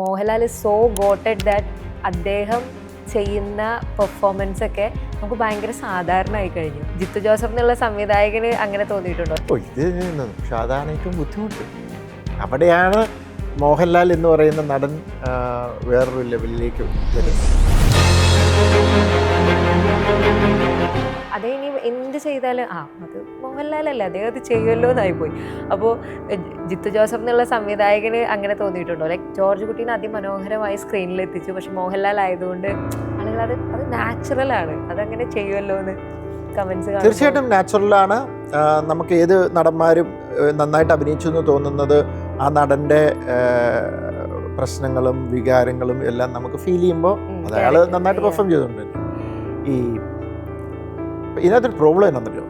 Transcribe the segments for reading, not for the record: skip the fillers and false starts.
Mohanlal is so ഗോട്ടഡ് that അദ്ദേഹം ചെയ്യുന്ന performance ഒക്കെ നമുക്ക് ഭയങ്കര സാധാരണയായി കഴിഞ്ഞു. ജിത്തു ജോസഫ് എന്നുള്ള സംവിധായകന് അങ്ങനെ തോന്നിയിട്ടുണ്ടോ? ഇത് സാധാരണ ഏറ്റവും ബുദ്ധിമുട്ട് അവിടെയാണ്. മോഹൻലാൽ എന്ന് പറയുന്ന നടൻ വേറൊരു ലെവലിലേക്ക് വരുന്നത്. അതേ ഇനി എന്ത് ചെയ്താലും അത് മോഹൻലാലല്ലേ, അദ്ദേഹം അത് ചെയ്യുമല്ലോ എന്നായിപ്പോയി. അപ്പോൾ ജിത്തു ജോസഫ് എന്നുള്ള സംവിധായകന് അങ്ങനെ തോന്നിയിട്ടുണ്ടോ? ലൈക്ക് ജോർജ് കുട്ടീനെ അതിമനോഹരമായി സ്ക്രീനിൽ എത്തിച്ചു, പക്ഷെ മോഹൻലാൽ ആയതുകൊണ്ട് ആളുകൾ അത് നാച്ചുറലാണ്, അതങ്ങനെ ചെയ്യുമല്ലോ എന്ന് കമൻസ്. തീർച്ചയായിട്ടും നാച്ചുറലാണ്. നമുക്ക് ഏത് നടന്മാരും നന്നായിട്ട് അഭിനയിച്ചു എന്ന് തോന്നുന്നത് ആ നടൻ്റെ പ്രശ്നങ്ങളും വികാരങ്ങളും എല്ലാം നമുക്ക് ഫീൽ ചെയ്യുമ്പോൾ അത് അയാൾ നന്നായിട്ട് പെർഫോം ചെയ്തിട്ടുണ്ട്. ഇതിനകത്തൊരു പ്രോബ്ലം എന്നാണല്ലോ,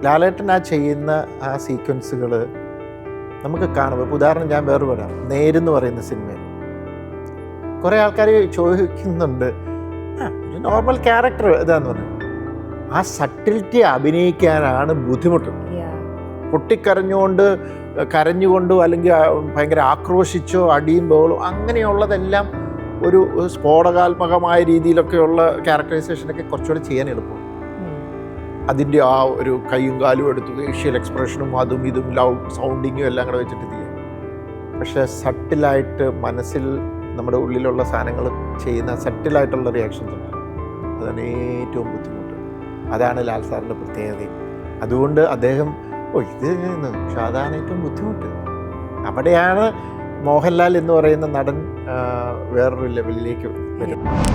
ലാലേട്ടൻ ചെയ്യുന്ന ആ സീക്വൻസുകൾ നമുക്ക് കാണുമ്പോൾ, ഇപ്പോൾ ഉദാഹരണം ഞാൻ വേറെ പറയാം, നേരെന്ന് പറയുന്ന സിനിമയിൽ കുറേ ആൾക്കാർ ചോദിക്കുന്നുണ്ട് ഒരു നോർമൽ ക്യാരക്ടർ ഇതാന്ന് പറഞ്ഞു. ആ സട്ടിലിറ്റി അഭിനയിക്കാനാണ് ബുദ്ധിമുട്ട്. കരഞ്ഞുകൊണ്ടോ അല്ലെങ്കിൽ ഭയങ്കര ആക്രോശിച്ചോ അടിയും ബഹളോ അങ്ങനെയുള്ളതെല്ലാം ഒരു സ്ഫോടകാത്മകമായ രീതിയിലൊക്കെയുള്ള ക്യാരക്ടറൈസേഷനൊക്കെ കുറച്ചുകൂടെ ചെയ്യാൻ എളുപ്പമാണ്. അതിൻ്റെ ആ ഒരു കൈയും കാലും എടുത്ത് ഫേഷ്യൽ എക്സ്പ്രഷനും അതും ഇതും ലൗഡ് സൗണ്ടിങ്ങും എല്ലാം കൂടെ വെച്ചിട്ട് ചെയ്യാം. പക്ഷേ സട്ടിലായിട്ട് മനസ്സിൽ നമ്മുടെ ഉള്ളിലുള്ള സാധനങ്ങൾ ചെയ്യുന്ന സട്ടിലായിട്ടുള്ള റിയാക്ഷൻസ് ഉണ്ട്, അതാണ് ഏറ്റവും ബുദ്ധിമുട്ട്. അതാണ് ലാൽ സാറിൻ്റെ പ്രത്യേകതയും. അതുകൊണ്ട് അദ്ദേഹം ഇത് സാധാരണ ഏറ്റവും ബുദ്ധിമുട്ട് അവിടെയാണ്. മോഹൻലാൽ എന്ന് പറയുന്ന നടൻ വേറൊരു ലെവലിലേക്ക് വരുന്നത്.